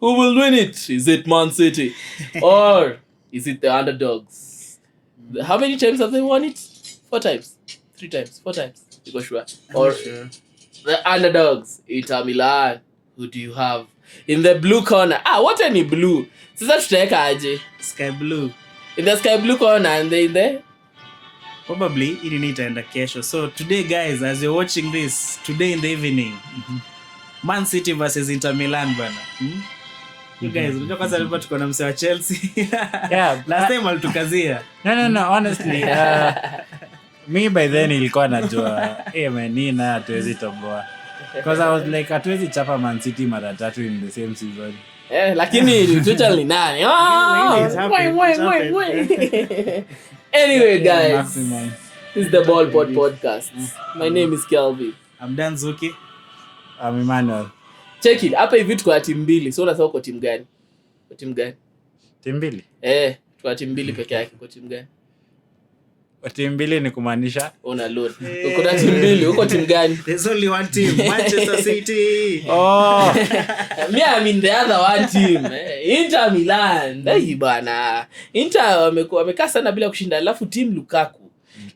Who will win it? Is it ManCity? Or is it the underdogs? How many times have they won it? 4 times. 3 times. 4 times. You go sure. Or Sure. the underdogs, Inter Milan. Who do you have? In the blue corner. What any blue? Sasa tutaweka aje? Sky blue. In the sky blue corner and they in there? Probably ili nitaenda kesho. So today guys, as you're watching this, today in the evening, Man City versus Inter Milan bana. You guys, unajua kwanza leo tuko na msee wa Chelsea. Yeah, last time alitukazia. No, honestly, me by then ilikuwa najua man na hatuwezi toboa. Because I was like hatuwezi chapa Man City mara 3 in the same season. Lakini totally nani. Anyway, guys, this is the Ball Pod Podcast. My name is Kelvin. I'm Dan Zuki. I'm Emmanuel. Check it. Hapa hivi tuko timu mbili. So unasema uko timu gani? Uko timu gani? Timu mbili? Tuko timu mbili peke yake. Uko timu gani? Timu mbili ni kumaanisha una load. Uko na timu mbili. Uko timu gani? There's only one team, Manchester City. Me I'm in the other one team. Inter Milan. Dai bana. Inter wamekaa sana bila kushinda. Alafu team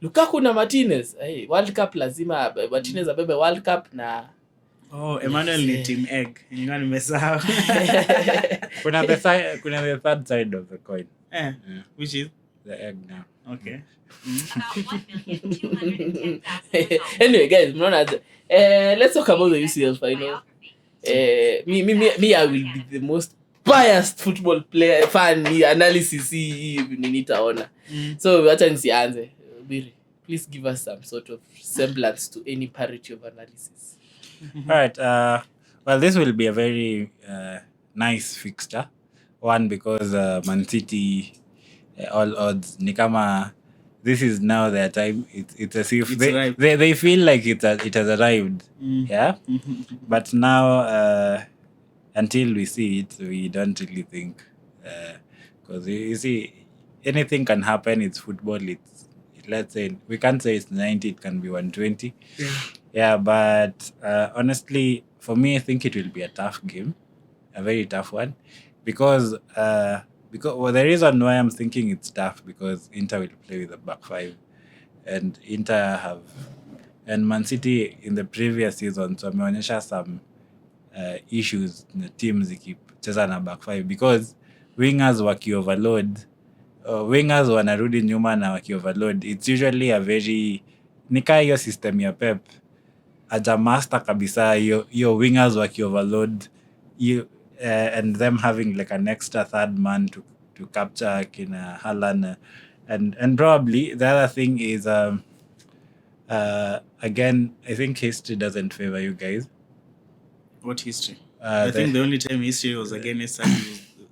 Lukaku na Martinez. World Cup lazima Martinez abebe World Cup na Emmanuel ni team egg. Ingawa nimesahau. kuna the third side of the coin. Which is the egg now. Okay. Anyway, guys, let's talk about the UCL final. Me, I will be the most biased football player fan analysis nitaona. So acha nisianze. Biri, please give us some sort of semblance to any parity of analysis. All right. Well, this will be a very nice fixture. One, because Man City, all odds, ni kama this is now their time. It's as if they feel like it has arrived. Yeah. But now, until we see it, we don't really think. Because you see, anything can happen. It's football. Let's say, we can't say it's 90, it can be 120. Yeah, but honestly, for me, I think it will be a tough game. A very tough one. Because the reason why I'm thinking it's tough, because Inter will play with a back five. And and Man City in the previous season, so wameonyesha some issues na teams ikicheza na back five. Because wingers waki-overload, wingers wanarudi nyuma na waki-overload, it's usually a very, nika hiyo system ya Pep, aja master kabisa hiyo wingers waki-overload, and them having like an extra third man to capture kina Haaland, and probably the other thing is again, I think history doesn't favor you guys. What history? I think the only time history was against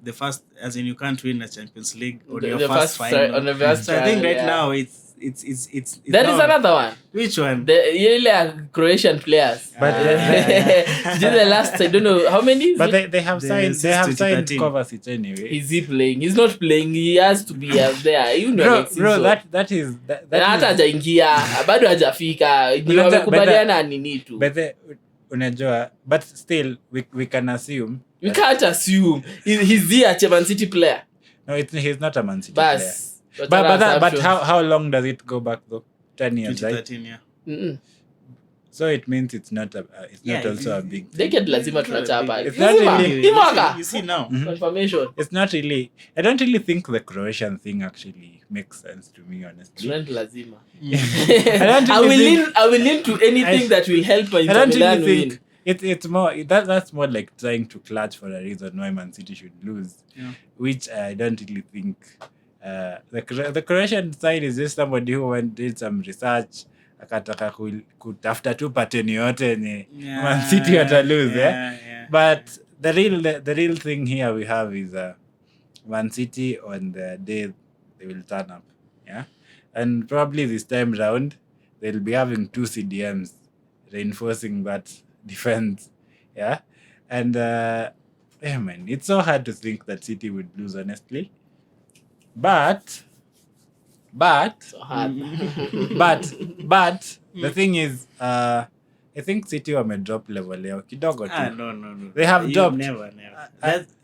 the first, as in you can't win a Champions League on your first final. On the first so I think right now it's there is another one. Which one? The Croatian players. But the last, I don't know how many. But they have signed Kovacic anyway. Is he playing? He's not playing. He has to be there. You know, bro, that is hata hajaingia, bado hajafika. Wamekubaliana nini tu. But unajua, but still we can assume. We can't assume he's the Man City player. No, he's not a Man City player. But how long does it go back though? 10 years, 2013, right? yeah. So it means it's not also a big thing. Decade lazima tunachapa. It's not really. You see now. Confirmation. It's not really. I don't really think the Croatian thing actually makes sense to me, honestly. Trend lazima. I will lean to anything that will help Inter Milan win. It's more that's more like trying to clutch for a reason why Man City should lose, which I don't really think. The Croatian side is just somebody who did some research, akataka kutafuta tu pattern yote ni Man City wata lose. But the real thing here we have is Man City on the day they will turn up, and probably this time round they'll be having 2 CDMs reinforcing that defense, and man, it's so hard to think that City would lose, honestly. But so hard. but the thing is, I think City wame drop level leo kidogo tu. No. They have dropped. Never.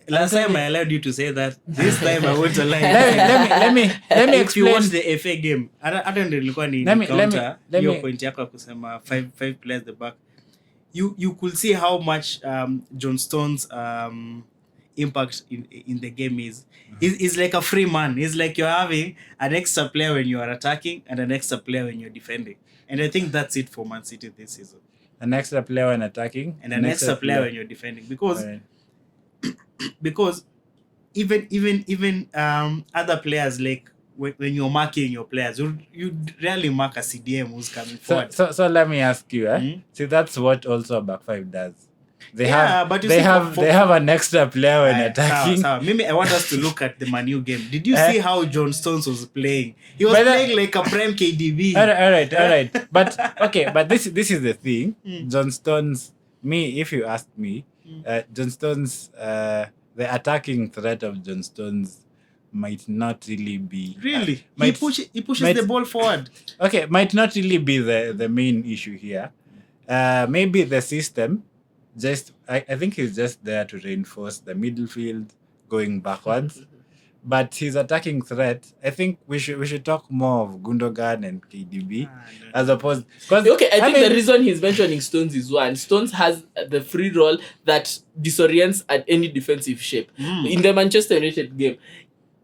last time I allowed you to say that. This time I won't allow you. let me If you watch explain. the FA game, hata ndio nilikuwa ni Let me- counter let hiyo me- point yako ya kusema five players the back. You could see how much John Stones impact in the game is. He's like a free man. He's like you're having an extra player when you are attacking and an extra player when you're defending. And I think that's it for Man City this season. An extra player when attacking And an extra player when you're defending, because Alright. because even other players, like when you're marking your players, you rarely mark a CDM who's coming forward. So let me ask you, see, that's what also a back five does. They Yeah, but you they see, have for- they have an extra player when Sawa, attacking. sawa. Maybe I want us to look at the Man U game. Did you see how John Stones was playing? He was But playing like a prime KDB. All right. But okay, but this is the thing. John Stones, if you ask me, John Stones, the attacking threat of John Stones might not really be Really? might- He pushes might- the ball forward. okay, might not really be the main issue here. Maybe the system, I think he's just there to reinforce the middle field going backwards. But his attacking threat, I think we should talk more of Gundogan and KDB as opposed. Okay, I think the reason he's mentioning Stones is one. Stones has the free roll that disorients at any defensive shape. In the Manchester United game,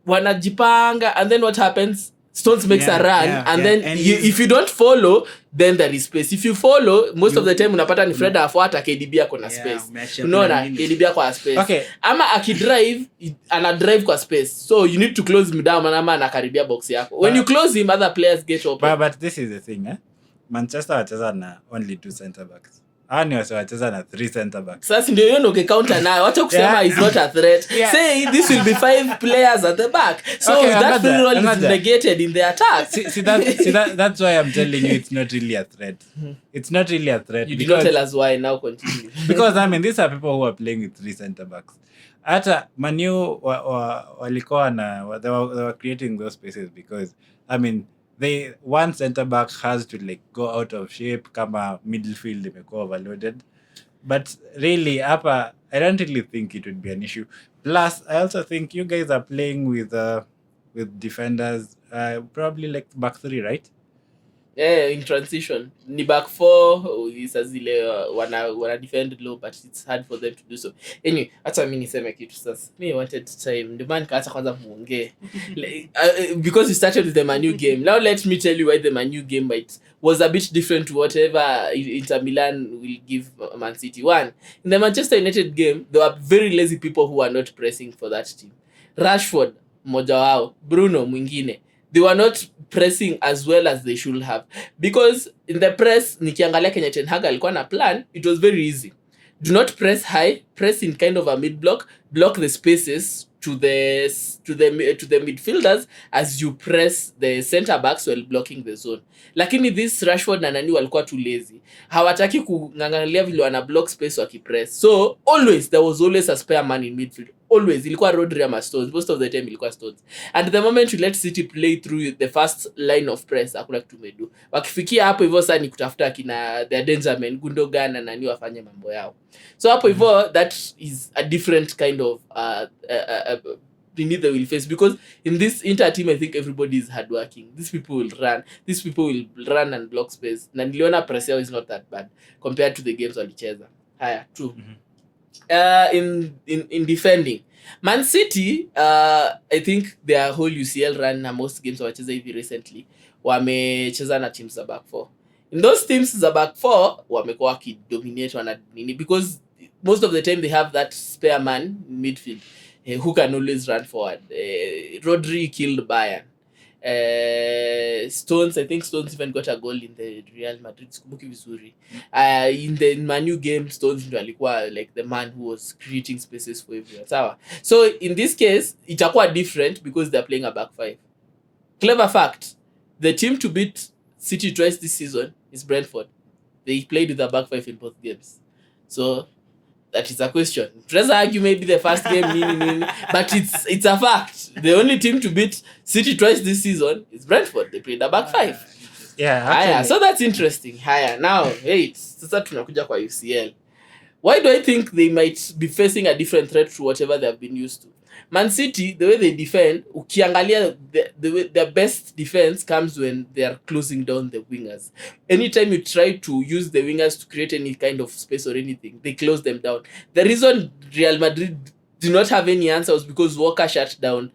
wanajipanga, and then what happens? Stones makes a run, and then And if you don't follow, then there is space. If you follow, most of the time unapata ni Fred afuata, KDB ako na space. umeachia Unaona, kuna minutes. KDB ako na space. Okay. Ama akidrive, ana drive kwa space. So you need to close him down, ama anakaribia box yako. When you close him, other players get open. But this is the thing, Manchester wacheza na only 2 center backs. Ni wacheza na 3 center backs. Sasa ndio hiyo counter nayo. Wacha kusema is not a threat. Yeah. Say this will be 5 players at the back. So Okay, that free roll is another. negated in the attack. See, that's why I'm telling you it's not really a threat. It's not really a threat. You did not tell us why. Now continue. Because I mean these are people who are playing with 3 center backs. Hata Man U walikuwa they were creating those spaces because I mean one center back has to like go out of shape kama midfield imekuwa overloaded. But really hapa I don't really think it would be an issue. Plus I also think you guys are playing with defenders probably like back 3, right? Yeah, in transition. Ni back 4 isa zile wana defend low, but it's hard for them to do so. Anyway, hata mimi niseme kitu sasa. Me wanted time. Ndio maana kaacha kwanza muongee. Because we started with the Man U game. Now let me tell you why the Man U game was a bit different to whatever Inter Milan will give Man City. One, in the Manchester United game, there were very lazy people who were not pressing for that team. Rashford, mmoja wao, Bruno mwingine. They were not pressing as well as they should have. Because in the press, nikiangalia Kenya Ten Hag alikuwa na plan, it was very easy. Do not press high, press in kind of a mid block the spaces to the midfielders as you press the center backs while blocking the zone. Lakini this Rashford na nani walikuwa too lazy. Hawataki kung'ang'ania vile wana block space wakipress. So there was always a spare man in midfield. Always ilikuwa Rodri ama Stones. Most of the time ilikuwa Stones. And the moment you let City play through the first line of press, hakuna kitu medu. Wakifikia hapo hivyo sasa ni kutafuta kina their danger men, Gundogan na nani wafanye mambo yao. So hapo hivyo that is a different kind of they will face, because in this Inter team I think everybody is hardworking. These people will run and block space. Na niliona press yao is not that bad compared to the games walicheza. Haya, true. In defending, Man City, I think their whole UCL run na most games wacheza hivi recently wamecheza na teams za back 4. In those teams za back 4 wamekuwa wakidominate wana nini, because most of the time they have that spare man in midfield who can always run forward. Rodri killed Bayern. Stones, I think Stones even got a goal in the Real Madrid. Sikumbuki vizuri. In the Man U game, Stones ndio alikuwa like the man who was creating spaces for everyone. Sawa. So in this case, itakuwa different because they're playing a back 5. Clever fact, the team to beat City twice this season is Brentford. They played with a back 5 in both games. So that is a question. Let's argue maybe the first game, but it's a fact. The only team to beat City twice this season is Brentford. They played a back 5. Yeah, actually. So that's interesting. Haya, now, sasa tunakuja kwa UCL. Why do I think they might be facing a different threat to whatever they have been used to? Man City, the way they defend, ukiangalia the way their best defense comes when they are closing down the wingers. Anytime you try to use the wingers to create any kind of space or anything, they close them down. The reason Real Madrid do not have any answer was because Walker shut down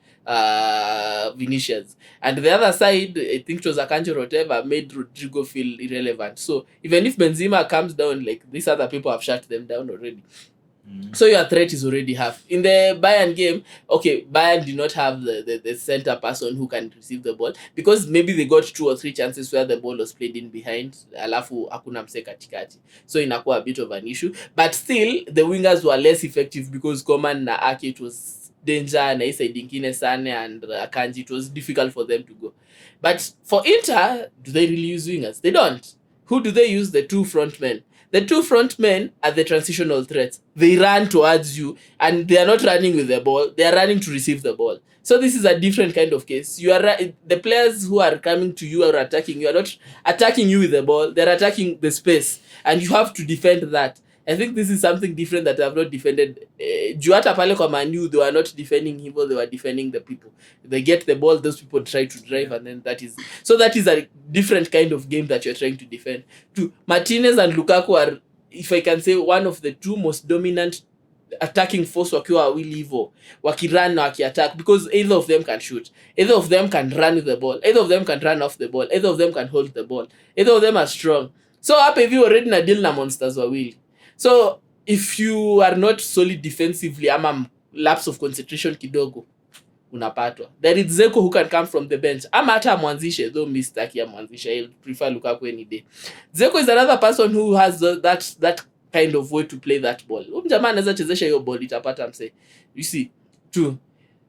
Vinicius. And the other side, I think it was Akanji or whatever, made Rodrigo feel irrelevant. So even if Benzema comes down, like these other people have shut them down already. So your threat is already half. In the Bayern game, okay, Bayern did not have the center person who can receive the ball because maybe they got 2 or 3 chances where the ball was played in behind, alafu hakuna mse katikati. So inakuwa a bit of an issue. But still, the wingers were less effective because Coman na Ake, it was danger, na isa Dinkine Sane and Akanji, it was difficult for them to go. But for Inter, do they really use wingers? They don't. Who do they use? The 2 front men. The 2 front men are the transitional threats. They run towards you and they are not running with the ball. They are running to receive the ball. So this is a different kind of case. You are the players who are coming to you or attacking you are not attacking you with the ball. They are attacking the space and you have to defend that. I think this is something different that I have not defended. Juata pale kwa Manu, they were not defending him, they were defending the people. They get the ball, those people try to drive, and then that is a different kind of game that you're trying to defend. Martinez and Lukaku are, if I can say, one of the 2 most dominant attacking force wakiwa wawili hivyo, wakirun na wakiattack, because either of them can shoot, either of them can run with the ball, either of them can run off the ball, either of them can hold the ball, either of them are strong. So hapa hivi already na deal na monsters wawili. So if you are not solid defensively, ama lapse of concentration kidogo, unapatwa. There is Zeko who can come from the bench. Ama hata mwanzishe, though mistake ya mwanzishe, I'll prefer Lukaku any day. Zeko is another person who has that kind of way to play that ball. Jamaa anaweza chezesha hiyo ball, itapata mse. You see, 2.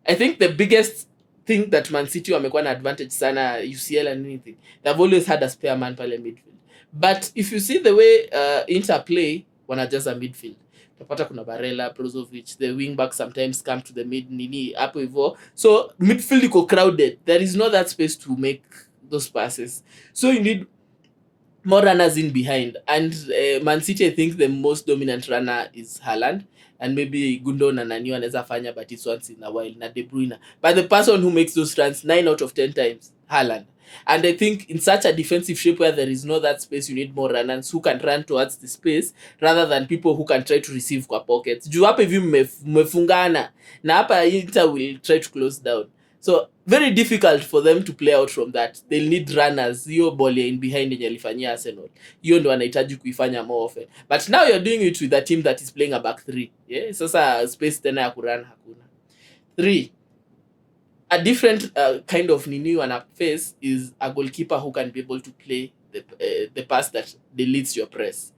I think the biggest thing that Man City wamekuwa na advantage sana UCL and anything, they've always had a spare man pale midfield. But if you see the way Inter play, wanajaza midfield. Utapata kuna Barella, Brozovic, the wing back sometimes come to the mid nini hapo hivyo. So midfield iko crowded. There is not that space to make those passes. So you need more runners in behind. And Man City, I think the most dominant runner is Haaland. And maybe Gundo na Nani wanaweza fanya, but it's once in a while, na De Bruyne. But the person who makes those runs 9 out of 10 times, Haaland. And I think in such a defensive shape where there is no that space, you need more runners who can run towards the space rather than people who can try to receive kwa pockets. Juu hapa hivi mmefungana na hapa Inter will try to close down. So very difficult for them to play out from that. They'll need runners. Hiyo ball in behind yenye alifanyia Arsenal, hiyo ndo wanahitaji kuifanya more often. But now you're doing it with a team that is playing a back 3. Yeah? Sasa space tena ya kurun hakuna. 3. A different kind of nini wana face is a goalkeeper who can be able to play the pass that deletes your press.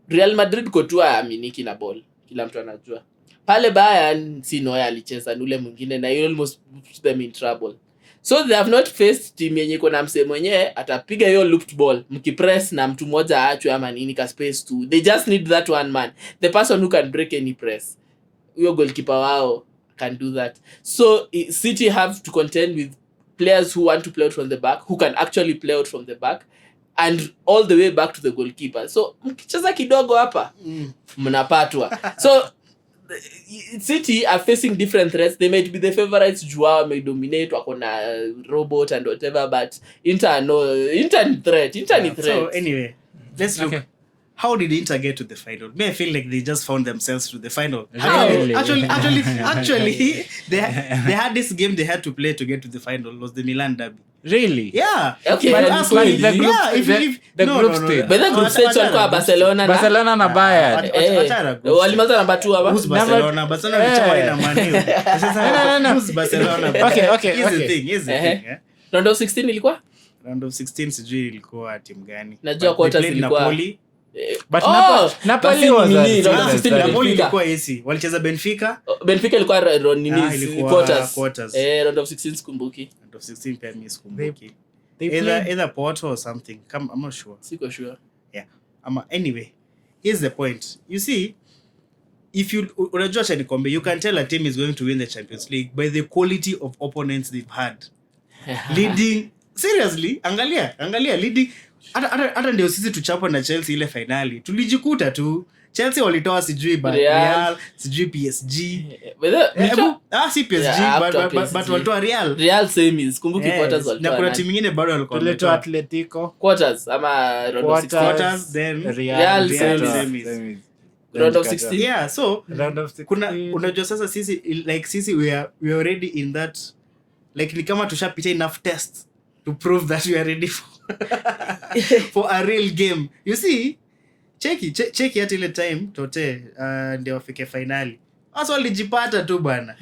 Real Madrid kotua aminiki na ball, kila mtu anajua. Pale Bayern si Neuer alicheza nule mwingine na you almost put them in trouble. So they have not faced team yenye iko na mse mwenyewe atapiga hiyo looped ball, mkipress na mtu mmoja aachwe ama nini ka space tu. They just need that one man, the person who can break any press. Huyo goalkeeper wao can do that. So City have to contend with players who want to play out from the back, who can actually play out from the back and all the way back to the goalkeeper. So mkicheza kidogo hapa mnapatwa. So City are facing different threats. They might be the favorites, Joao may dominate, wako na robot and whatever, but Inter ni threat. So anyway, let's look. How did Inter get to the final? I feel like they just found themselves to the final. Really? Actually, they had this game they had to play to get to the final. It was the Milan derby. Really? Yeah. Okay, But but actually, the group- the the group stage. But the group stage walikuwa Barcelona na Bayern. walimaliza namba 2 hapa. Who's Barcelona? Barcelona ni chama ina Man U. No. Who's Barcelona? Okay. Here's the thing. Round of 16 ilikuwa? Round of 16 sijui ilikuwa timu gani. Najua But quarters they played ilikuwa. Napoli. But Napoli Napoli was nini, a round of 16 Napoli. Napoli Benfica. ilikuwa AC. Walicheza Benfica. Benfica ilikuwa ilikuwa quarters. round of 16 sikumbuki. Round of 16 pia mimi sikumbuki. They played. Either Porto or something. I'm not sure. Siko sure. Yeah. Anyway, here's the point. You see, if you unajua cha nikombe, you can tell a team is going to win the Champions League by the quality of opponents they've had. Leading seriously, angalia leading hata ndio sisi tuchapo na Chelsea ile finali tulijikuta tu Chelsea walitoa sijui Real. Real sijui PSG si PSG Yeah, but walitoa Real semis kumbuki quarters na kuna timu nyingine bado walikuwa Tulitoa wametoa Atletico. quarters ama round of 16 quarters, then Real semis. round of 16 yeah so Round of 16. kuna unajua sasa sisi we are already in that like ni kama tushapita enough tests to prove that we are ready for a real game. You see cheki hata ile time tote ndio wafike finali Wasa walijipata tu bana.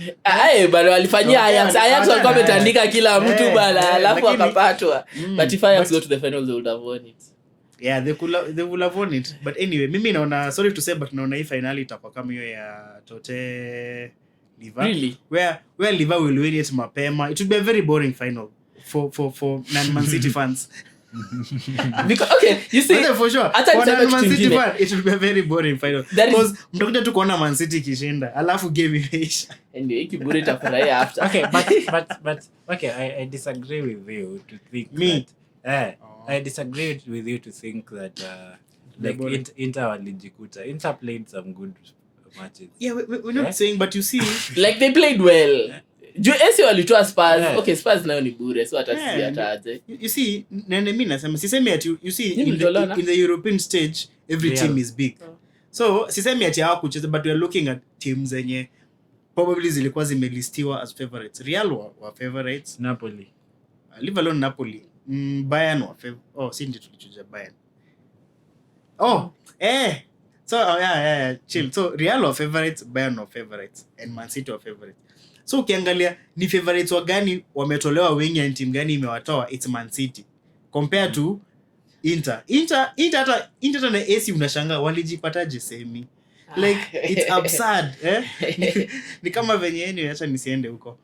Bana walifanyia Ajax walikuwa wametandika kila mtu bana, alafu wakapatwa. But if Ajax go to the finals they would have won it. Yeah, they would have won it. But anyway, mimi naona, sorry to say, but naona hii finali itakuwa kama hiyo ya Tote Liva. Really? Where Liva will win it mapema. It would be a very boring final for Man City fans. Because okay, you see, for sure. For Man City fan, it will be a very boring final. Because mtakuja tu kuona Man City kishinda, alafu game imeisha. Ndio hiki bure itafurahia after. Okay, but okay, I disagree with you to think that I disagree with you to think that like Inter walijikuta. Inter played some good matches. Yeah, we're not saying, but you see, like they played well. AC walitoa Spurs. Okay, Spurs nayo ni bure, so hata you see, mimi nasema sisemi ati you see in the European stage every team is big. So sisemi ati hawakucheza, but we are looking at teams zenye probably zilikuwa zimelistiwa as favorites. Real were favorites. Napoli. Leave alone Napoli. Bayern were favorites. Si ndio tulichuja Bayern. So yeah, chill. So Real were favorites, Bayern were favorites, and Man City were favorites. So ukiangalia ni favorites wa gani wametolewa wengi na team gani imewatoa, it's Man City compared to Inter hata na AC unashangaa walijipataje semi, like it's absurd. Ni kama venye anyway, acha nisiende huko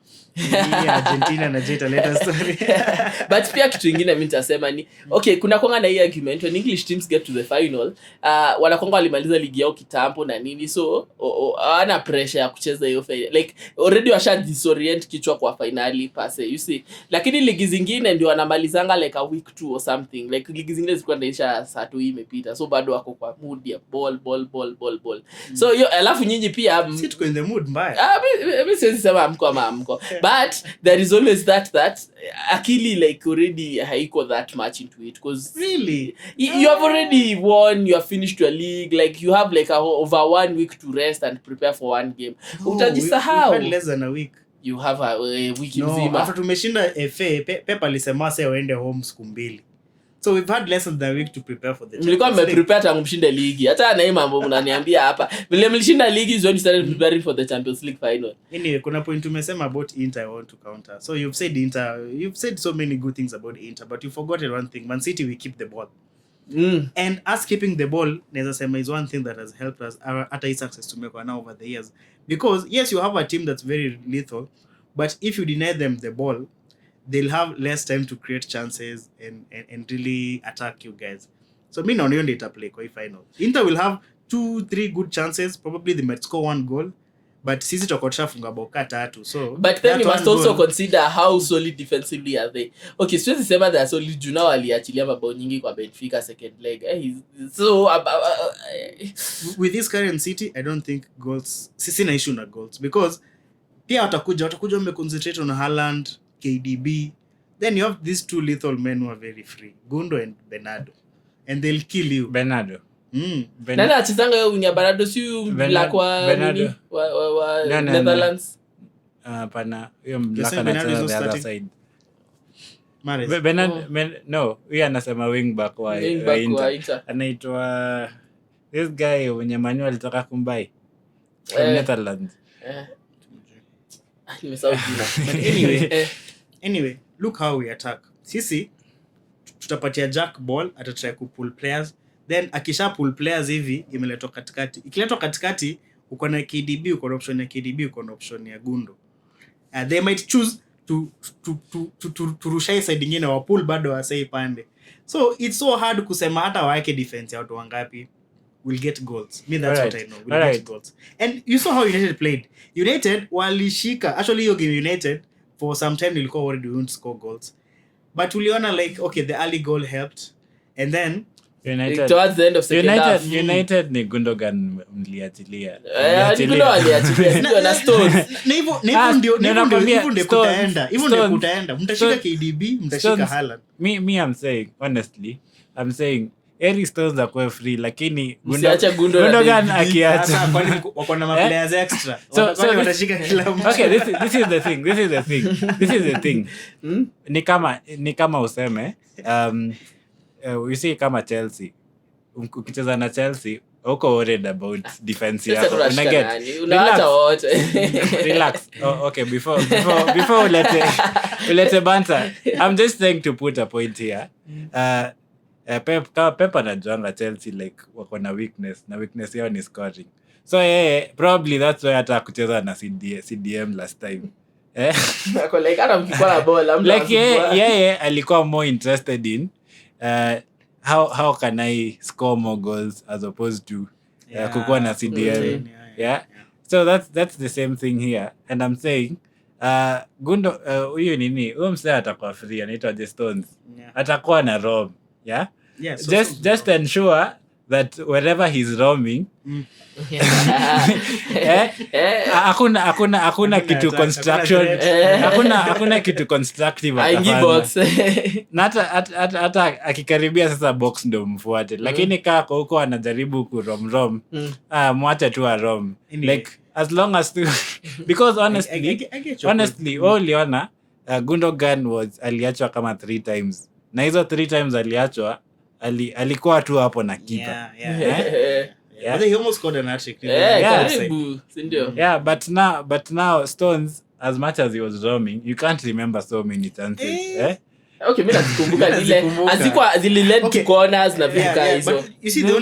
Argentina na Jeta later story. But pia kitu kingine mimi nitasema ni okay, kuna kwanga na hii argument when English teams get to the final, wanakwanga walimaliza ligi yao kitambo na nini, so hawana pressure ya kucheza hiyo final, like already washa disorient kichwa kwa finali pase, you see. Lakini ligi zingine ndio wanamalizanga like a week 2 or something, like ligi zingine zilikuwa zinaisha saa 2 imepita, so bado wako kwa mood ya ball. So yo, alafu nyinyi pia si tuko in the mood mbaya. Mimi siwezi sema amko. But there is always that akili like already haiko that much into it, because really you have already won, you have finished your league, like you have like over 1 week to rest and prepare for one game. Utajisahau. We've had less than a week. You have a week mzima. After tumeshinda FA, Pep alisema sasa waende home siku 2. So we've had less than a week to prepare for the Champions League. Mlikuwa mmeprepare tangu mshinde ligi. Hata na hii mambo mnaniambia hapa. Vile mlishinda ligi is when you started preparing for the Champions League final. Anyway, kuna point tumesema about Inter I want to counter. So you've said so many good things about Inter, but you forgotten one thing. Man City, we keep the ball. And us keeping the ball, naweza sema, is one thing that has helped us at a success to make now over the years. Because yes, you have a team that's very lethal, but if you deny them the ball, they'll have less time to create chances and really attack you guys. So me naona ndio itaplay kwa hii final. Inter will have 2-3 good chances, probably they might score 1 goal, but sisi tutakotshafunga bao 3. So but then you must also consider how solid defensively are they. Okay, siwezi sema they are solid juu nao waliachilia mabao nyingi kwa Benfica second leg. So with this current City, I don't think goals, sisi na issue na goals, because pia watakuja wameconcentrate on Haaland, KDB, then you have these 2 lethal men who are very free, Gundo and Bernardo, and they'll kill you. Bernardo. Nana achizanga yo unya Bernardo si black wa nini wa Netherlands. Pana hiyo black anacheza the other side. Bernardo no, huyu anasema wing back wa Inter. Anaitwa this guy mwenye Manu alitoka kumbai from Netherlands. Anyway, look how we attack. Sisi tutapatia Jack ball, atatry ku pull players, then akisha pull players hivi imeletwa katikati. Ikiletwa katikati uko na KDB, uko na option ya KDB, uko na option ya Gundo. They might choose to rusha side nyingine wa pull bado wasai pande. So it's so hard kusema hata waeke defense ya watu wangapi will get goals. Me that's what I know. We'll get goals. And you saw how United played. United walishika. Actually hiyo game United for some time nilikuwa worried we won't score goals. But uliona like okay, the early goal helped, and then towards the end of second half. United ni Gundogan mliachilia. Gundogan aliachilia sio na Stones. Na hivyo ndio kutaenda. Mtashika KDB, mtashika Haaland. Me I'm saying honestly, I'm saying Eric Stones akwe free lakini Gundogan akiacha. Sasa kwani wako na players extra. So watashika kila mtu. Okay, this is the thing. Ni kama useme you see kama Chelsea. Ukicheza na Chelsea uko worried about defense yako. Unaacha wote. Relax. Okay, before ulete banter. I'm just trying to put a point here. Pep anajuanga Chelsea like wako na weakness yao ni scoring. So probably that's why hata kucheza na CDM last time. Ako like ana mkikuwa na bola like alikuwa more interested in how can I score more goals as opposed to kukuwa na CDM. Yeah. So that's the same thing here, and I'm saying Gundo huyu huyo msee atakuwa free, anaitwa The Stones. Atakuwa na roam. Yeah. Just ensure that wherever he's roaming hakuna kitu construction, hakuna kitu constructive na hata akikaribia sasa box ndo mfuate, lakini kako huko anajaribu kurom mwache tu arom like as long as because honestly uliona Gundogan aliachwa kama 3 times, na hizo 3 times aliachwa alikuwa tu hapo na keeper. Yeah. But he almost scored an hat-trick. But now Stones, as much as he was roaming, you can't remember so many chances. Okay, mimi nakumbuka zile led to corners na vika hizo. But you see the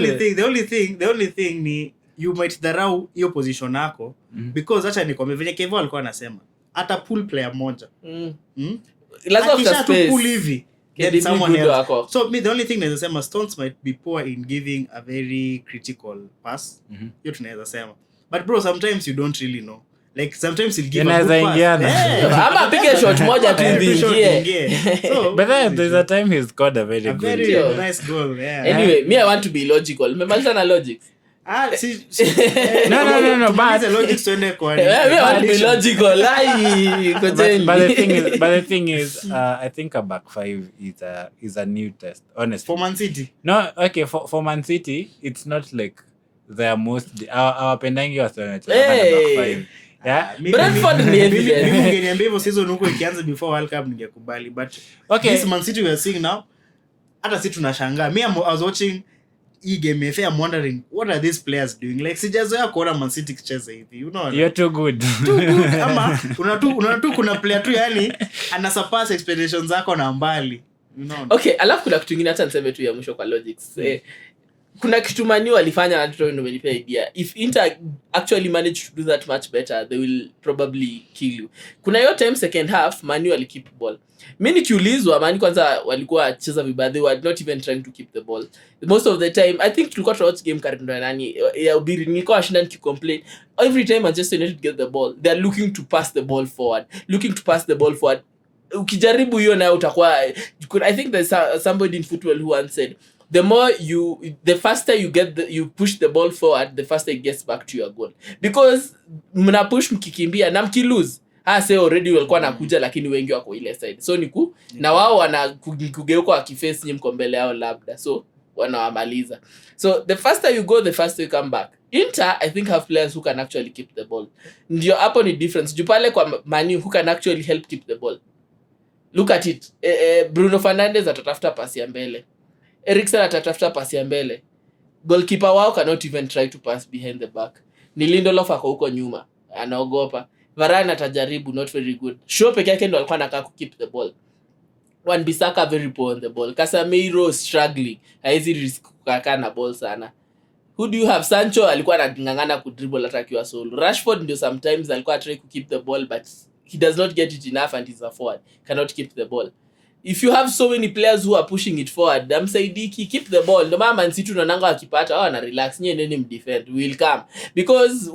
only thing ni you might dharau hiyo position yako because acha nikwambie venye Kevo alikuwa anasema ata pull player moja. Lazima after space. Pull hivi. Get someone else. So the only thing is that Stones might be poor in giving a very critical pass. Hiyo tunaweza sema. But bro, sometimes you don't really know. Like sometimes he'll give a good pass. Ama piga shot moja tu ingie. So, but there's a time he scored a very nice goal. Yeah. Anyway, me I want to be logical. Umemaliza na logics. No. But the logic tuende kwa me I want to be logical. But the thing is, I think a back five is a new test, honestly. For Man City. No, okay, for Man City, it's not like their most our pendangi was back five. Yeah, Brentford ni evidence. Mimi ngeniambia hivyo season huko ikianza before World Cup ningekubali, but okay, this Man City we are seeing now, hata sisi tunashangaa. I was watching game I'm wondering what are these players doing, like sijazoea kuona Man City kicheza hivi, you know. You're too good. Ama unatu kuna player tu yani ana surpass expectations zako na mbali, you know. Okay, alafu kuna kitu kingine hata niseme tu ya mwisho kwa logics. Kuna kitu Manu walifanya na ndio nimelipea idea. If Inter actually managed to do that much better, they will probably kill you. Kuna hiyo time second half Manu walikeep ball. Mimi nikiulizwa Manu kwanza walikuwa wacheza vibaya, they were not even trying to keep the ball. Most of the time I think tulikuwa watch game karibu na nani ya Ubiri, nilikuwa ashinda nikicomplain. Every time Manchester United get the ball, they are looking to pass the ball forward. Ukijaribu hiyo nayo utakuwa, I think there's somebody in football who once said the faster you push the ball forward, the faster it gets back to your goal, because mna push mkikimbia na mkilose say already walikuwa nakuja, lakini wengi wako ile side, so na wao wana kugeuka wakiface nyinyi mko mbele yao labda, so wanawamaliza. So the faster you go, the faster you come back. Inter I think have players who can actually keep the ball. Ndio hapo ni difference. Jupale kwa Manu who can actually help keep the ball. Look at it. Bruno Fernandes atatafuta pasi ya mbele. Eriksen atatafuta pasi ya mbele. Goalkeeper wao cannot even try to pass behind the back. Ni Lindelof ako huko nyuma, anaogopa. Varane atajaribu, not very good. Shaw peke yake ndo alikuwa anataka ku keep the ball. Wan-Bissaka very poor on the ball. Casemiro struggling. Haizi risk kukaa na ball sana. Who do you have? Sancho alikuwa anangangana ku dribble hata akiwa solo. Rashford ndio sometimes alikuwa try to keep the ball, but he does not get it enough and he's a forward. Cannot keep the ball. If you have so many players who are pushing it forward, Saidiki, keep the ball. No matter Man City unaonanga akipata, na relax, nye neni mdefend, will come. Because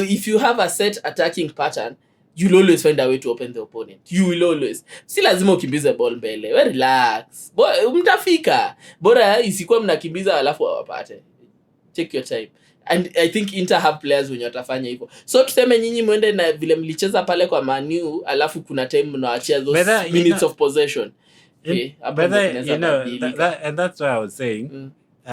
if you have a set attacking pattern, you'll always find a way to open the opponent. You will always. Si lazima ukimbize ball mbele. We relax. Mtafika. Bora isikuwa mnakimbiza alafu wapate. Take your time. And I think Inter have players wenye watafanya hivyo. So tuseme nyinyi mwende na vile mlicheza pale kwa Man U, alafu kuna time mnaachia those minutes of possession. Okay. And that's why I was saying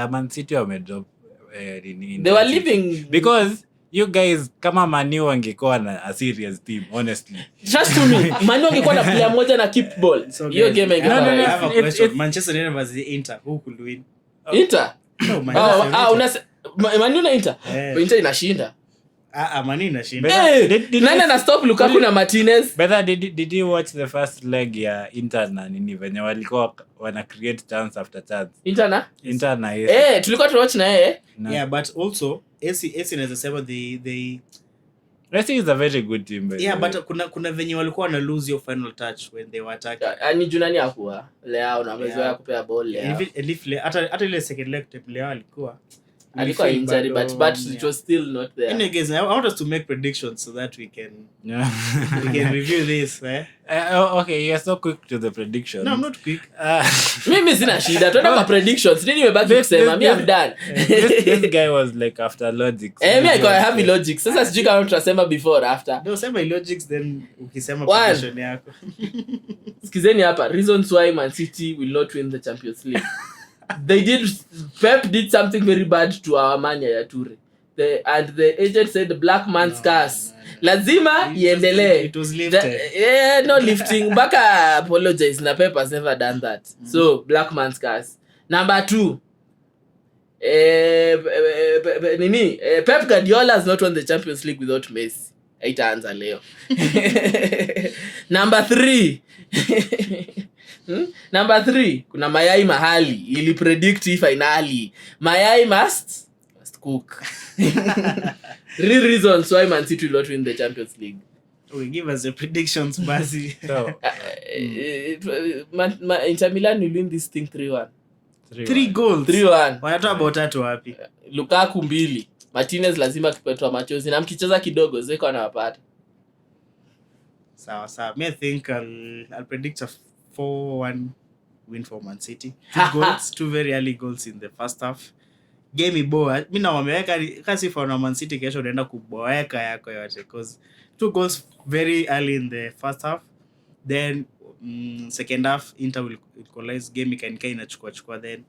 Man City wamedrop they were leaving because you guys kama Man U wangekuwa na a serious team, honestly. Trust me, Man U wangekuwa na player moja na keep ball. Hiyo game ingekuwa. I have a question. Manchester United versus Inter, who could win? Inter? No, Manchester Man U na Inter? Inter inashinda. Man U inashinda. Nani na stop Lukaku na Martinez? Better did you watch the first leg ya Inter na nini venye walikuwa wana create chance after chance? Inter na yes. Tulikuwa tunawatch na Yeah, but also AC naweza sema they AC is a very good team. Yeah, but kuna venye walikuwa na lose your final touch when they were attacking. Ni junani hakuwa. Leo na mezoea kupea ball leo. Hata ile second leg leo alikuwa injury but it was still not there. Anyway guys, I want us to make predictions so that we can review this. Okay, you're so quick to the predictions. No, I'm not quick. Mimi sina shida. Tuenda kwa predictions. Nini nimebaki kusema? I'm done. This guy was like after logic. I have logic. Sasa sijui kama tutasema before or after. No, sema logics then ukisema prediction yako. Sikizeni hapa. Reasons why Man City will not win the Champions League. Pep did something very bad to our man Yaya Toure. And the agent said the black man's curse. Lazima iendelee. It was lifted. No lifting. Baka apologize. Na Pep has never done that. So, black man's curse. Number 2. Pep Guardiola has not won the Champions League without Messi. Haitaanza leo. Number 3. Number 3, kuna mayai mahali ili predict finali. Mayai must cook. 3 reasons why Man City will not win the Champions League. We give us the predictions, Basi. So, Inter Milan will win this thing 3-1. 3 goals. 3-1. Wanatoa bao 3 wapi? Lukaku 2. Martinez lazima kipetwa machozi na mkicheza kidogo Zeko anawapata. Sawa. Me I think I'll predict a 4-1 win for Man City. 2 goals, 2 very early goals in the first half. Game iboa. Mimi na wameweka kasi for Man City kesho unaenda kuboeka yako yote because 2 goals very early in the first half. Then second half Inter will equalize, game ikanika inachukua then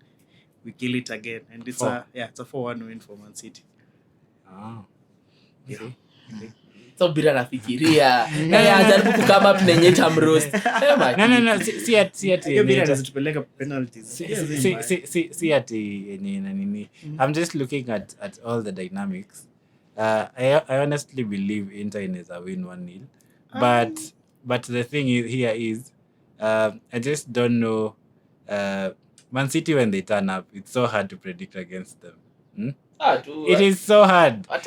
we kill it again and it's a 4-1 win for Man City. Okay. So bila nafikiria ajaribu kukama up nenye tam roast. No, si ati bila nazitupeleka penalties. Si ati nini. I'm just looking at all the dynamics. I honestly believe Inter is a win 1-0. But the thing here is I just don't know Man City when they turn up, it's so hard to predict against them. It is so hard. It's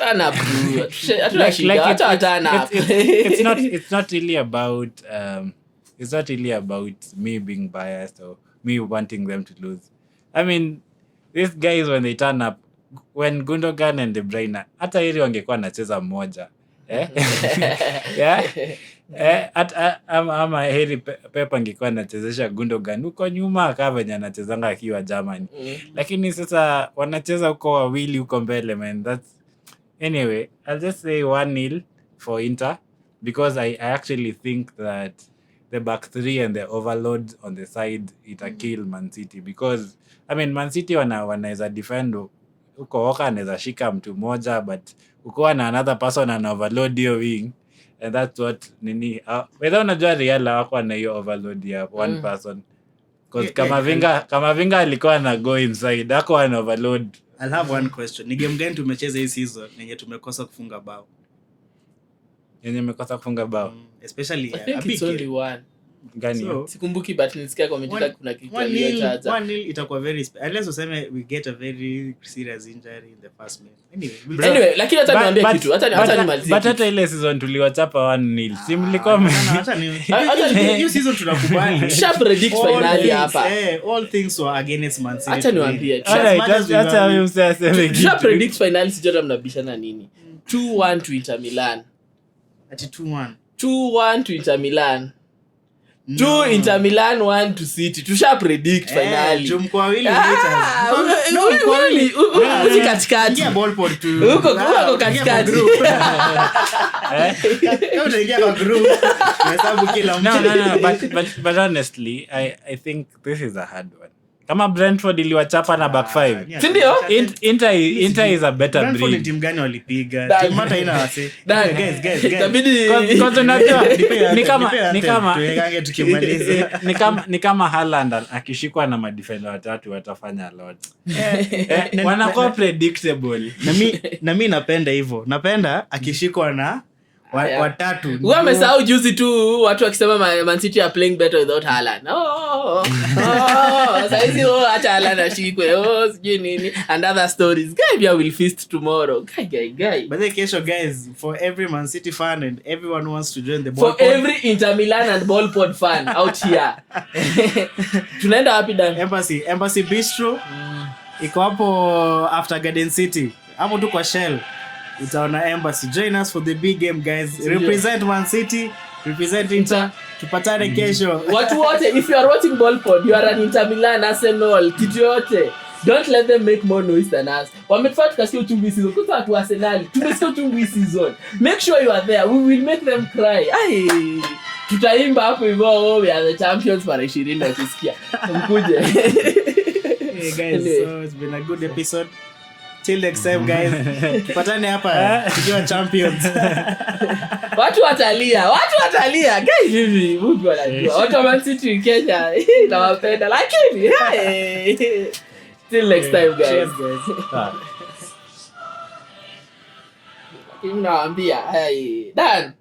not really about me being biased or me wanting them to lose. I mean, these guys when they turn up, when Gundogan and De Bruyne, hata hili wangekuwa nacheza mmoja. Ama heri Pep angekuwa anachezesha Gundogan huko nyuma kama venye anachezanga akiwa Germany. Lakini sasa wanacheza huko wawili huko mbele, man. Anyway, I'll just say 1-0 for Inter because I actually think that the back three and the overload on the side ita kill Man City because I mean Man City wanaweza defend huko Walker anaweza shika mtu mmoja but uko na another person ana overload your wing and that's what nini whether unajua Real wako na hiyo overload ya one person because kama Vinga alikuwa na go inside ako ana overload. I'll have one question. Ni game gani tumecheza hii season yenye tumekosa kufunga bao? Especially a big only one. Gani? So, sikumbuki but nilisikia comment kuna kitu aliyochaza. 1-0 itakuwa very unless useme we get a very serious injury in the first match. Anyway, lakini hata niambie kitu. Hata nimalizie. But hata ile season tuliwachapa 1-0. Si mlikuwa hata hiyo season tunakubali. Sharp predict finali hapa. All things were against Man City. Hata niambie. Hata wewe msaseme kitu. Sharp predict finali sijui mnabishana nini. 2-1 to Inter Milan. Ati 2-1. 2-1 to Inter Milan. 2 Inter Milan, 1 to City. Tusha predict finally. Jumko wawili Uzi katikati. Ingia ball pod tu. Uko katikati. Utaingia kwa group. Hesabu kila mtu. No, but honestly, I think this is a hard one. Kama Brentford iliwachapa na back 5. Si ndio? Inter is a better Brentford breed. team gani walipiga? Team hata ina wase. Guys. Itabidi Because unajua tuwekage tukimaliza. ni kama Haaland akishikwa na madefender watatu watafanya a lot. Wanakuwa predictable. Na mimi napenda hivyo. Napenda akishikwa na watatu. Wamesahau juzi tu watu wakisema Man City are playing better without Haaland. Saizi hata Haaland ashikwe. Sijui nini and other stories. Guy will feast tomorrow. Guy. But then kesho guys, for every Man City fan and everyone who wants to join the ball for every Inter Milan and ball pod fan out here. Tunaenda wapi Dan? Embassy Bistro. Iko hapo after Garden City. Hapo tu kwa Shell. Utaona Embassy. Join us for the big game guys. Represent Man City, represent Inter. Tupatane kesho. Watu wote, if you are watching ball pod, you are an Inter Milan, Arsenal, kitu yote. Don't let them make more noise than us. Wametufaa tukasikia uchungu season. Kwa watu Arsenal, tumesikia uchungu season. Make sure you are there. We will make them cry. Tutaimba hapo hivyo, we are the champions para 20 wakisikia. Mkuje. Hey guys, so it's been a good episode. Till next time guys. Tupatane hapa tukiwa champions. Watu watalia. Guys hivi Mungu anajua. Watu wa Man City Kenya na wapenda lakini till next time guys. Cheers guys. Naambia, Dan.